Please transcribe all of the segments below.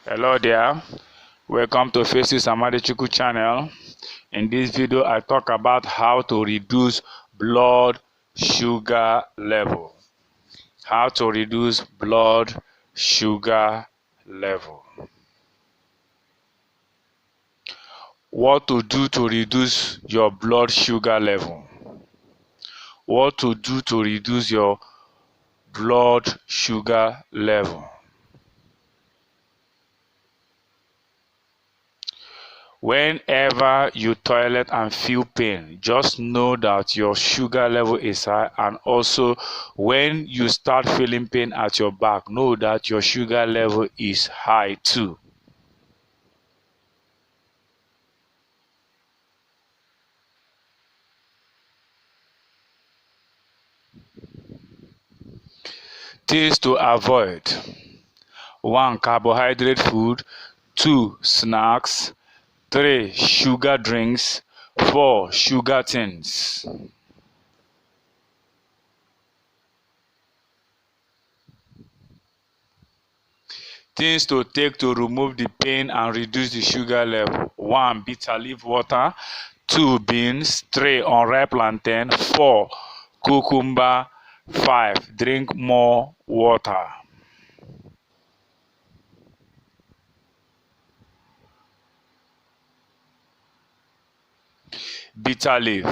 Hello there, welcome to Festus Amadi Chuku channel. In this video I talk about how to reduce blood sugar level. How to reduce blood sugar level. What to do to reduce your blood sugar level. What to do to reduce your blood sugar level. Whenever you toilet and feel pain, just know that your sugar level is high. And also when you start feeling pain at your back, know that your sugar level is high too. Things to avoid: 1. Carbohydrate food. 2. Snacks. 3. Sugar drinks. 4. Sugar things. Things to take to remove the pain and reduce the sugar level: 1. Bitter leaf water. 2. Beans. 3. Unripe plantain. 4. Cucumber. 5. Drink more water. Bitter leaf.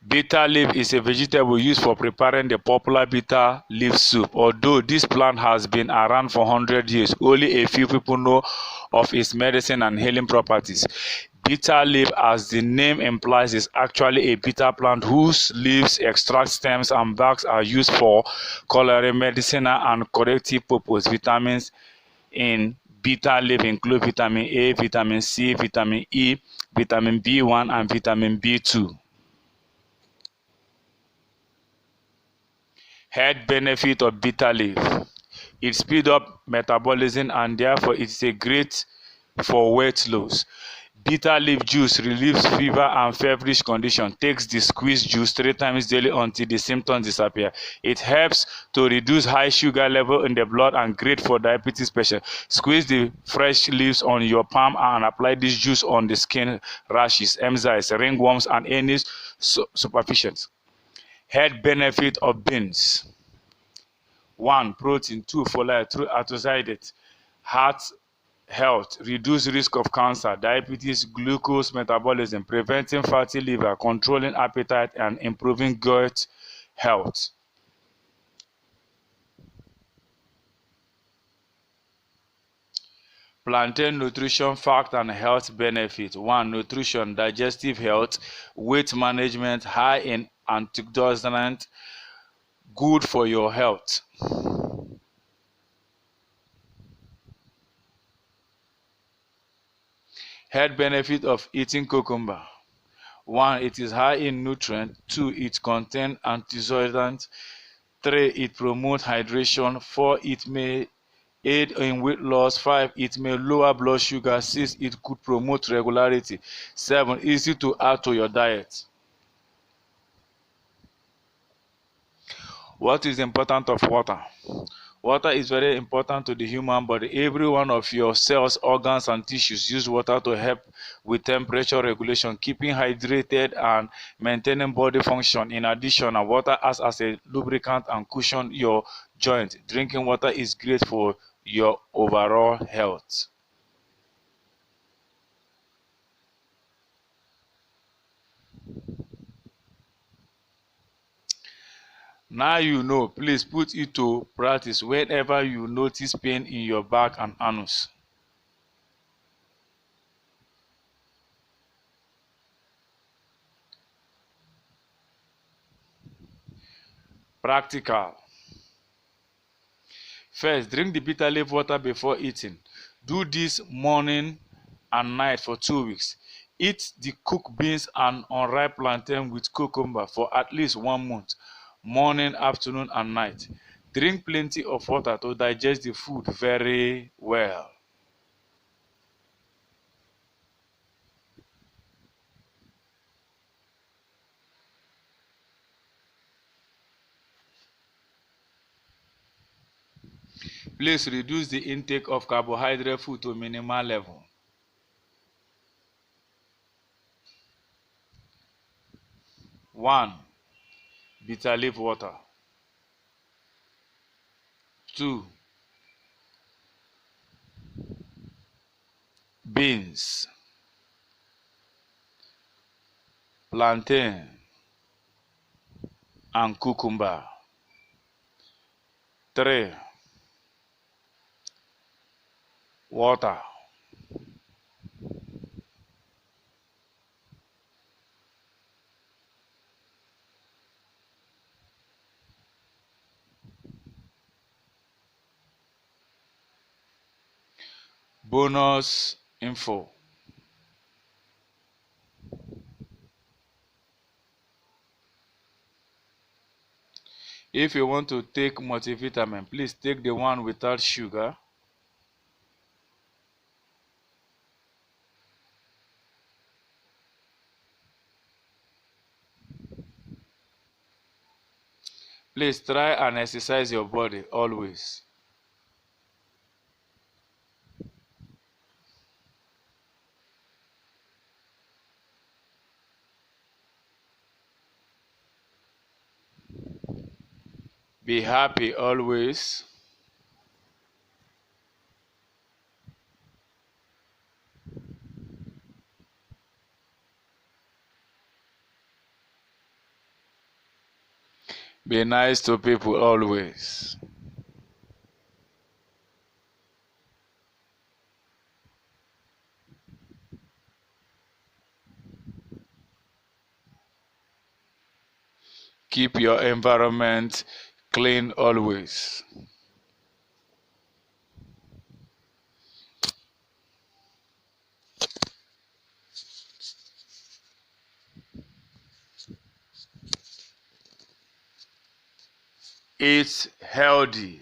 Bitter leaf is a vegetable used for preparing the popular bitter leaf soup. Although this plant has been around for 100 years, only a few people know of its medicine and healing properties. Bitter leaf, as the name implies, is actually a bitter plant whose leaves, extract, stems, and barks are used for culinary, medicinal, and corrective purposes. Vitamins in bitter leaf include vitamin A, vitamin C, vitamin E, vitamin B1, and vitamin B2. Health benefit of bitter leaf: it speeds up metabolism and therefore it is a great for weight loss. Bitter leaf juice relieves fever and feverish condition. Takes the squeezed juice 3 times daily until the symptoms disappear. It helps to reduce high sugar level in the blood and great for diabetes patients. Squeeze the fresh leaves on your palm and apply this juice on the skin rashes, MSIs, ringworms, and any superficients. Health benefit of beans: 1. Protein. 2. Folate. 3. Antioxidants. Heart health, reduce risk of cancer, diabetes, glucose metabolism, preventing fatty liver, controlling appetite, and improving gut health. Plantain nutrition fact and health benefit: 1. Nutrition, digestive health, weight management, high in antioxidants, good for your health. Health benefit of eating cucumber: 1. It is high in nutrients. 2. It contains antioxidants. 3. It promotes hydration. 4. It may aid in weight loss. 5. It may lower blood sugar. 6. It could promote regularity. 7. Easy to add to your diet. What is the importance of water? Water is very important to the human body. Every one of your cells, organs, and tissues use water to help with temperature regulation, keeping hydrated, and maintaining body function. In addition, water acts as a lubricant and cushion your joints. Drinking water is great for your overall health. Now you know, please put it to practice whenever you notice pain in your back and anus. Practical. First, drink the bitter leaf water before eating. Do this morning and night for 2 weeks. Eat the cooked beans and unripe plantain with cucumber for at least 1 month, morning, afternoon, and night. Drink plenty of water to digest the food very well. Please reduce the intake of carbohydrate food to minimal level. One, bitter leaf water. 2, beans, plantain, and cucumber. 3, water. 4, bonus info. If you want to take multivitamin, please take the one without sugar. Please try and exercise your body always. Be happy always. Be nice to people always. Keep your environment clean always. Eat healthy.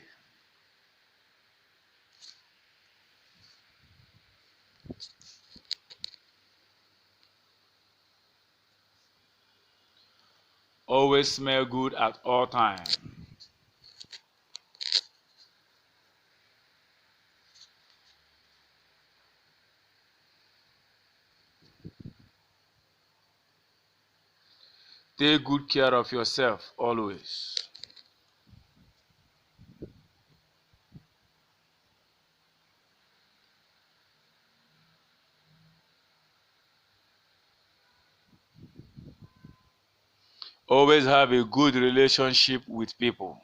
Always smell good at all times. Take good care of yourself always. Always have a good relationship with people.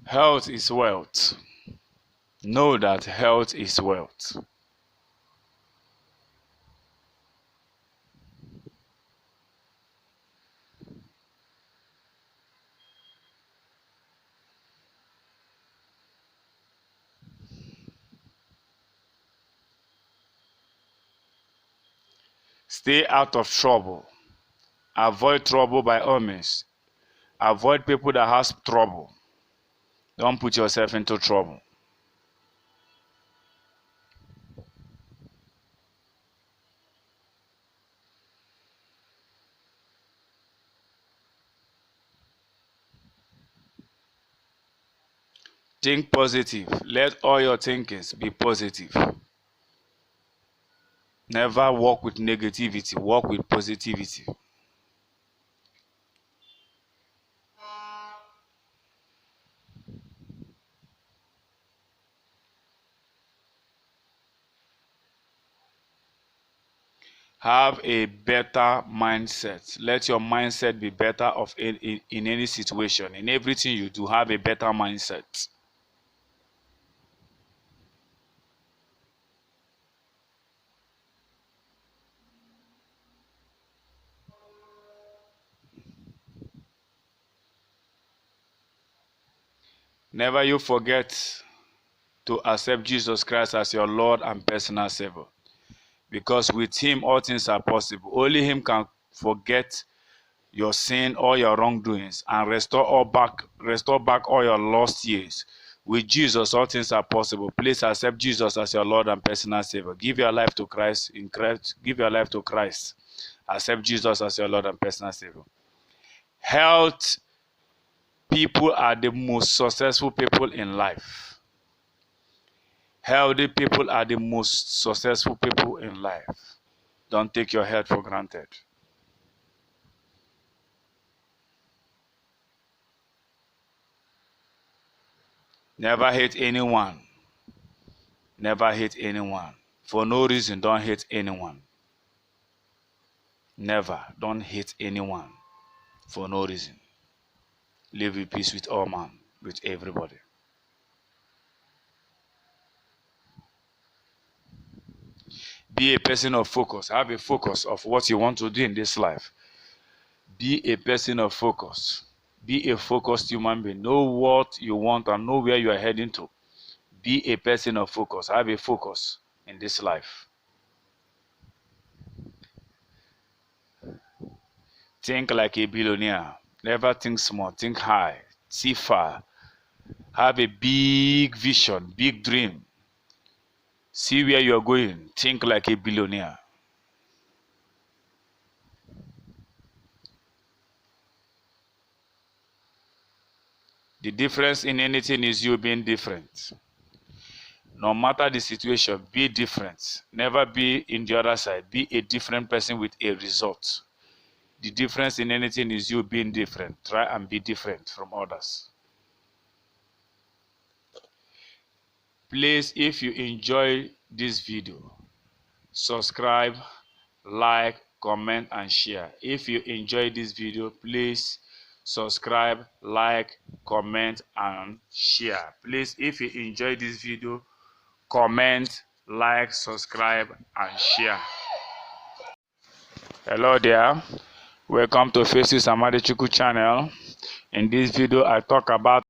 Health is wealth. Know that health is wealth. Stay out of trouble. Avoid trouble by all means. Avoid people that has trouble. Don't put yourself into trouble. Think positive. Let all your thinkings be positive. Never work with negativity. Work with positivity. Have a better mindset. Let your mindset be better in any situation. In everything you do, have a better mindset. Never you forget to accept Jesus Christ as your Lord and personal Savior. Because with Him, all things are possible. Only Him can forget your sin, all your wrongdoings, and restore back all your lost years. With Jesus, all things are possible. Please accept Jesus as your Lord and personal Savior. Give your life to Christ. Give your life to Christ. Accept Jesus as your Lord and personal Savior. Health people are the most successful people in life. Healthy people are the most successful people in life. Don't take your health for granted. Never hate anyone. Never hate anyone. For no reason, don't hate anyone. Never. Don't hate anyone for no reason. Live in peace with all man, with everybody. Be a person of focus. Have a focus of what you want to do in this life. Be a person of focus. Be a focused human being. Know what you want and know where you are heading to. Be a person of focus. Have a focus in this life. Think like a billionaire. Never think small. Think high. See far. Have a big vision, big dream. See where you are going. Think like a billionaire. The difference in anything is you being different. No matter the situation, be different. Never be in the other side. Be a different person with a result. The difference in anything is you being different. Try and be different from others. Please, if you enjoy this video, subscribe, like, comment, and share. If you enjoy this video, please subscribe, like, comment, and share. Please, if you enjoy this video, comment, like, subscribe, and share. Hello there. Welcome to Festus Amadi Chuku channel. In this video, I talk about